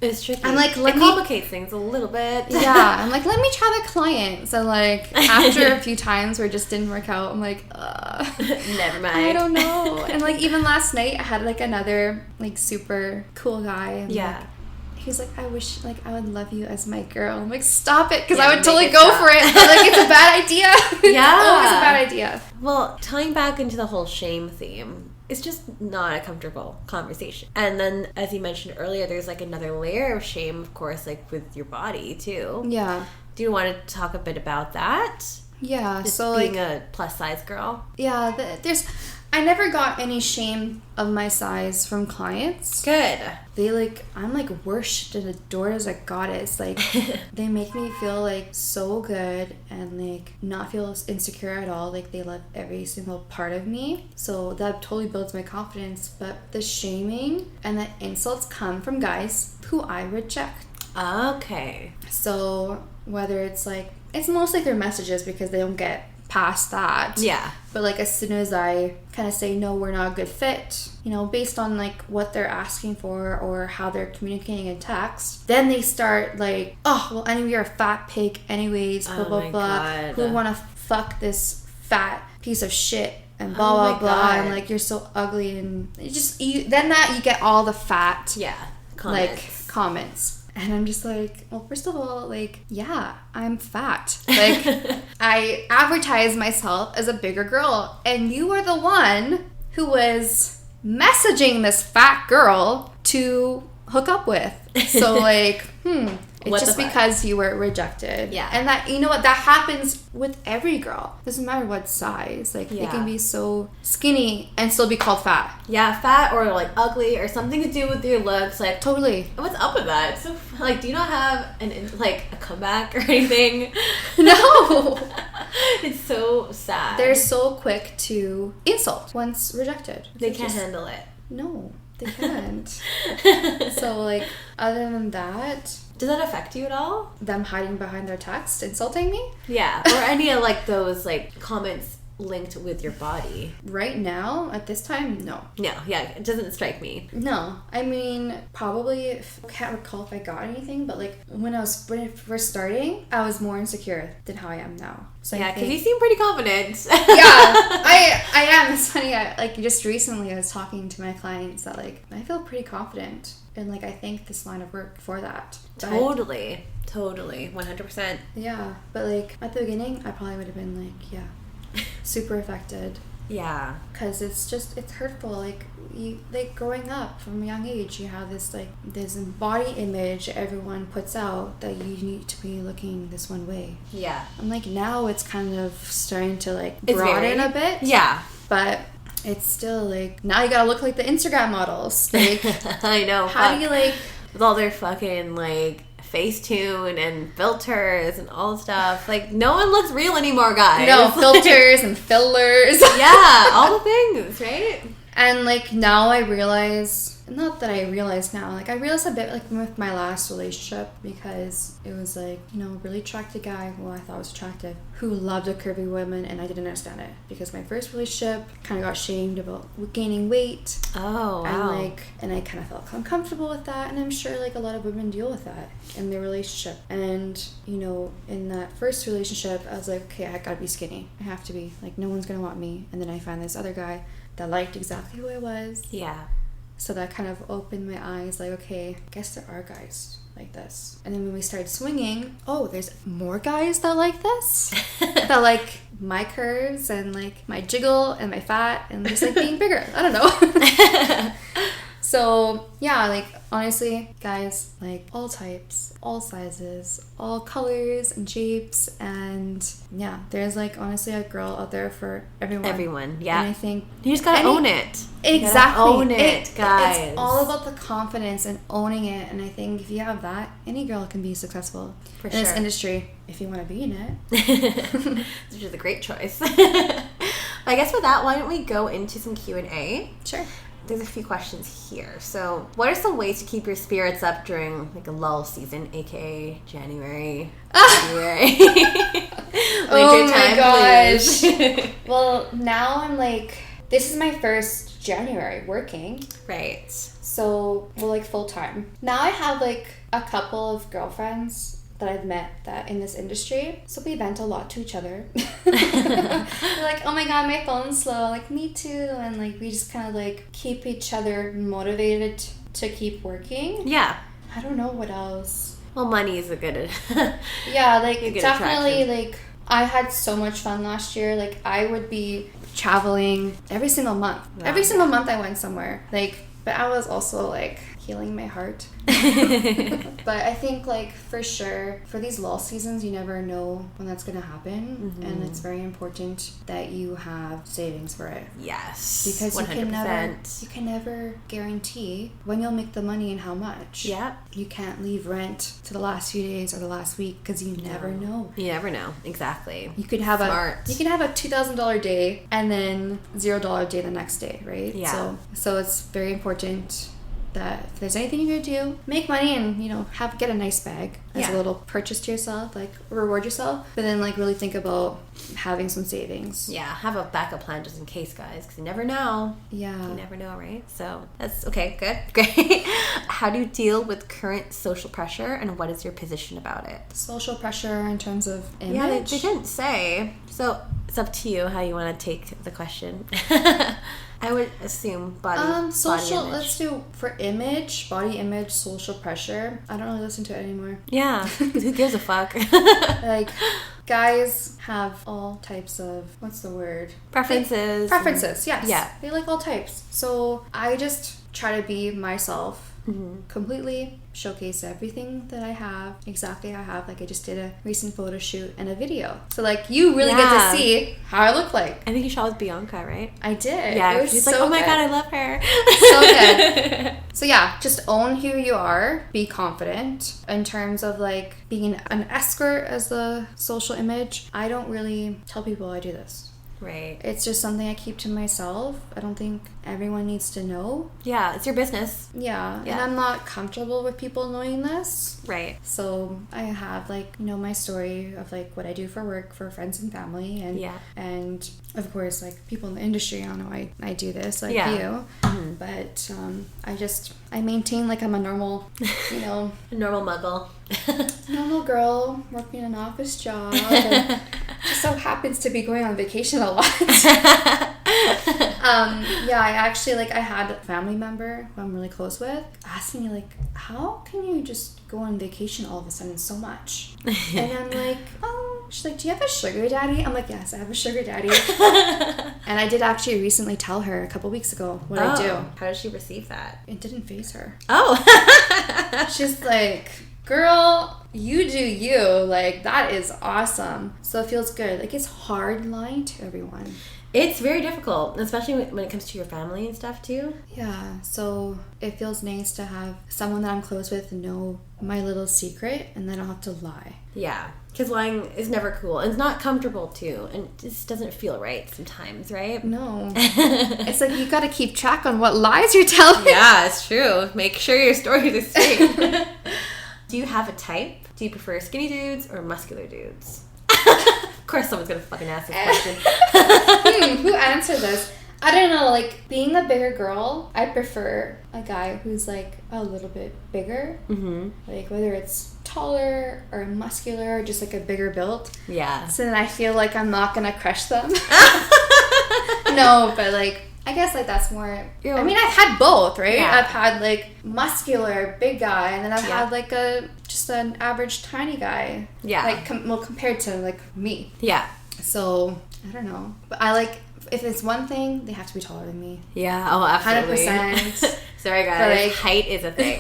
it's tricky. I'm like, it complicates things a little bit. I'm like, let me try the client. So like, after a few times where it just didn't work out, I'm like, never mind. I don't know. And like, even last night I had like another like super cool guy. And like, he's like, I wish, like, I would love you as my girl. I'm like, stop it, because I would totally go for it. But, like, it's a bad idea. It's always a bad idea. Well, tying back into the whole shame theme, it's just not a comfortable conversation. And then, as you mentioned earlier, there's, like, another layer of shame, of course, like, with your body, too. Yeah. Do you want to talk a bit about that? Yeah, just so, being like, a plus-size girl? Yeah, I never got any shame of my size from clients. Good. They like, I'm like worshipped and adored as a goddess. Like, they make me feel like so good and like not feel insecure at all. Like, they love every single part of me. So that totally builds my confidence. But the shaming and the insults come from guys who I reject. Okay. So whether it's like, it's mostly their messages because they don't get past that. Yeah. But like, as soon as I kind of say, no, we're not a good fit, you know, based on like what they're asking for or how they're communicating in text, then they start like, oh, well, anyway, you're a fat pig anyways, blah, blah, blah. God. Who want to fuck this fat piece of shit and blah, blah, blah. And like, you're so ugly. And you just, you get all the fat, comments. And I'm just like, well, first of all, like, yeah, I'm fat. Like, I advertise myself as a bigger girl. And you are the one who was messaging this fat girl to hook up with. So, like, it's just because you were rejected. Yeah. And that, you know what, that happens with every girl. Doesn't matter what size. Like, they can be so skinny and still be called fat. Yeah, fat or, like, ugly or something to do with your looks. Like, totally. What's up with that? So, like, do you not have a comeback or anything? No. It's so sad. They're so quick to insult once rejected. They can't handle it. No, they can't. So, like, other than that... Does that affect you at all? Them hiding behind their text, insulting me? Yeah, or any of, like, those, like, comments linked with your body. Right now, at this time, no. No, yeah, it doesn't strike me. No. I mean, probably, I can't recall if I got anything, but, like, when I was first starting, I was more insecure than how I am now. So yeah, because you seem pretty confident. Yeah, I am. It's funny, just recently I was talking to my clients that, like, I feel pretty confident. And, like, I thank this line of work for that. But Totally. 100%. Yeah. But, like, at the beginning, I probably would have been, like, yeah, super affected. Yeah. Because it's hurtful. Like, growing up from a young age, you have this, like, this body image everyone puts out that you need to be looking this one way. Yeah. And, like, now it's kind of starting to, like, broaden a bit. Yeah. But... it's still, like, now you gotta look like the Instagram models. Like, I know. How do you, like... with all their fucking, like, Facetune and filters and all stuff. Like, no one looks real anymore, guys. No, filters and fillers. Yeah, all the things, right? And, like, now I realize... not that I realize now. Like, I realized a bit, like, with my last relationship because it was, like, you know, a really attractive guy who I thought was attractive who loved a curvy woman, and I didn't understand it because my first relationship kind of got shamed about gaining weight. Oh, wow. And I kind of felt uncomfortable with that, and I'm sure, like, a lot of women deal with that in their relationship. And, you know, in that first relationship, I was like, okay, I gotta be skinny. I have to be. Like, no one's gonna want me. And then I found this other guy that liked exactly who I was. Yeah. So that kind of opened my eyes, like, okay, I guess there are guys like this. And then when we started swinging, oh, there's more guys that like this. That like my curves and like my jiggle and my fat and just like being bigger. I don't know. So yeah, like honestly, guys, like all types, all sizes, all colors and shapes, and yeah, there's like honestly a girl out there for everyone. Everyone, yeah. And I think you just gotta own it. Exactly. Own it, guys. It's all about the confidence and owning it, and I think if you have that, any girl can be successful in this industry if you want to be in it. Which is a great choice. I guess with that, why don't we go into some Q&A? Sure. There's a few questions here. So, what are some ways to keep your spirits up during like a lull season, aka January, February? Oh my gosh. Well, now I'm like, this is my first January working. Right. So, well, like full time. Now I have like a couple of girlfriends that I've met that in this industry. So we vent a lot to each other. We're like, oh my god, my phone's slow. Like, me too. And like, we just kind of like keep each other motivated to keep working. Yeah. I don't know what else. Well, money is a good yeah, like definitely attraction. Like I had so much fun last year. Like I would be traveling every single month. Wow. Every single month I went somewhere. Like, but I was also like healing my heart. But I think like for sure for these lull seasons you never know when that's going to happen, and it's very important that you have savings for it. Yes. Because 100%. you can never guarantee when you'll make the money and how much. Yeah. You can't leave rent to the last few days or the last week because you never know. You never know. Exactly. You could have Smart. a $2,000 day and then $0 day the next day, right? Yeah. So it's very important that if there's anything you're gonna do, make money and, you know, get a nice bag as a little purchase to yourself, like reward yourself, but then like really think about having some savings. Yeah, have a backup plan just in case, guys, because you never know. Yeah. You never know, right? So that's okay, good, great. How do you deal with current social pressure, and what is your position about it? Social pressure in terms of image? Yeah, they didn't say. So it's up to you how you want to take the question. I would assume body social, body image. let's do for image, body image, social pressure. I don't really listen to it anymore. Yeah, because who gives a fuck? Like, guys have all types of, what's the word? Preferences. Preferences, yes. Yeah. They like all types. So I just try to be myself. Completely showcase everything that I have exactly how I have. Like I just did a recent photo shoot and a video, so like you really get to see how I look like. I think you shot with Bianca, right? I did. Yeah, it was she's so like, oh my good. god, I love her. So good. So yeah, just own who you are, be confident. In terms of like being an escort as the social image, I don't really tell people I do this. Right. It's just something I keep to myself. I don't think everyone needs to know. Yeah, it's your business. Yeah, and I'm not comfortable with people knowing this. Right. So I have like, you know, my story of like what I do for work for friends and family, and and of course like people in the industry, I don't know, I do this like you. But I maintain like I'm a normal, you know, a normal muggle. normal girl working an office job and just so happens to be going on vacation a lot. Yeah, I actually like I had a family member who I'm really close with asking me like, how can you just go on vacation all of a sudden so much? And I'm like, oh, she's like, do you have a sugar daddy? I'm like, yes, I have a sugar daddy. And I did actually recently tell her a couple weeks ago what I do. How did she receive that? It didn't faze her. Oh. She's like, girl, you do you. Like, that is awesome. So it feels good. Like, it's hard lying to everyone. It's very difficult, especially when it comes to your family and stuff too. Yeah, so it feels nice to have someone that I'm close with know my little secret, and then I don't have to lie. Yeah, because lying is never cool. And it's not comfortable too, and it just doesn't feel right sometimes, right? No. It's like you got to keep track on what lies you're telling. Yeah, it's true. Make sure your stories are straight. Do you have a type? Do you prefer skinny dudes or muscular dudes? Of course someone's gonna fucking ask this question. Who answered this? I don't know, like, being the bigger girl, I prefer a guy who's, like, a little bit bigger. Like, whether it's taller or muscular or just, like, a bigger build. Yeah. So then I feel like I'm not gonna crush them. No, but, like, I guess like that's more. I mean, I've had both, right? Yeah. I've had like muscular big guy, and then I've had like just an average tiny guy. Yeah. Like compared to like me. Yeah. So I don't know, but I like if it's one thing, they have to be taller than me. Yeah. Oh, absolutely. 100%. Sorry, guys. But, like, height is a thing.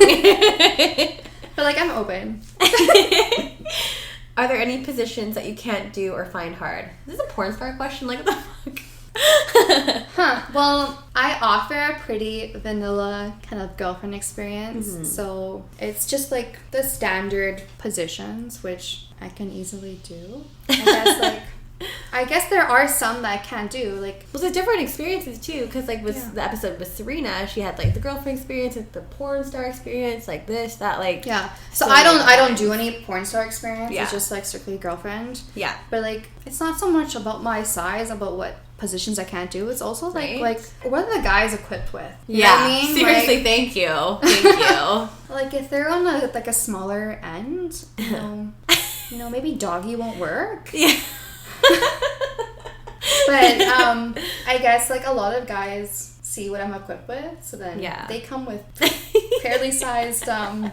But like I'm open. Are there any positions that you can't do or find hard? This is a porn star question. Like, what the fuck? Well, I offer a pretty vanilla kind of girlfriend experience. So it's just like the standard positions, which I can easily do. I guess there are some that I can't do. Like, well, there's different experiences too, because like with the episode with Serena, she had like the girlfriend experience, the porn star experience, like this, that, like So I don't do any porn star experience. Yeah. It's just like strictly girlfriend. Yeah. But like, it's not so much about my size, about what positions I can't do. It's also like what are the guys equipped with? You know what I mean? Seriously, like, thank you. Like if they're on a smaller end, you know, maybe doggy won't work. Yeah. But I guess like a lot of guys see what I'm equipped with, so then they come with fairly sized Oh,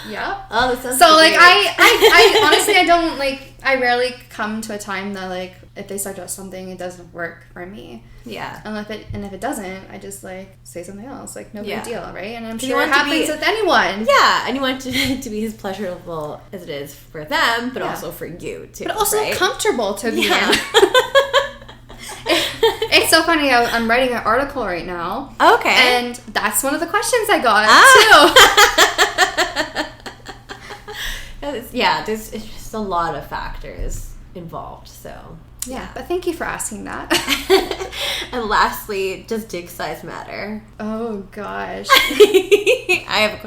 that sounds so like I honestly I rarely come to a time that like if they suggest something it doesn't work for me. Yeah. And if it doesn't, I just like say something else, like no big deal, right? And I'm you sure it happens with anyone. Yeah, and you want it to be as pleasurable as it is for them, but also for you too. But also comfortable to be in. It's so funny. I'm writing an article right now. Okay. And that's one of the questions I got too. There's just a lot of factors involved, so yeah. But thank you for asking that. And lastly, does dick size matter? Oh gosh. I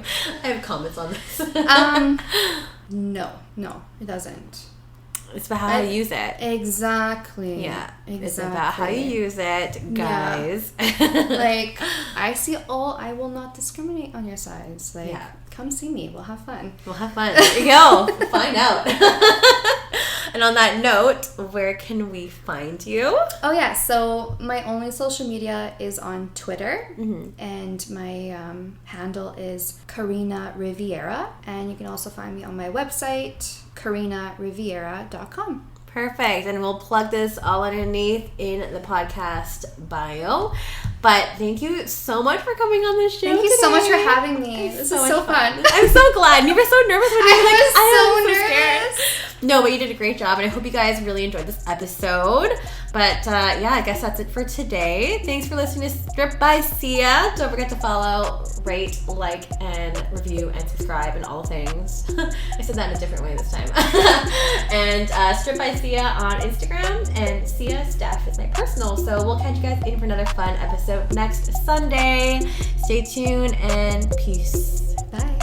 have comments on this. No, it doesn't. It's about how you use it. Exactly. Yeah. It's about how you use it, guys. Yeah. Like, I will not discriminate on your size. Like, come see me. We'll have fun. There you go. We'll find out. And on that note, where can we find you? Oh, yeah. So, my only social media is on Twitter. And my handle is Karina Riviera. And you can also find me on my website, KarinaRiviera.com. Perfect. And we'll plug this all underneath in the podcast bio. But thank you so much for coming on this show. Thank you so much for having me. This is so fun. I'm so glad. You were so nervous when you were like, I was so nervous. No, but you did a great job, and I hope you guys really enjoyed this episode. But I guess that's it for today. Thanks for listening to Strip by Sia. Don't forget to follow, rate, like, and review, and subscribe, and all things. I said that in a different way this time. And Strip by Sia on Instagram, and Sia Steph is my personal. So we'll catch you guys in for another fun episode next Sunday. Stay tuned, and peace. Bye.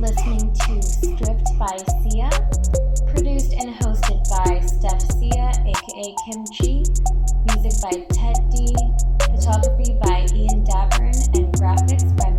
Listening to Stripped by Sia, produced and hosted by Steph Sia, aka Kim Chi, music by Ted D, photography by Ian Davern, and graphics by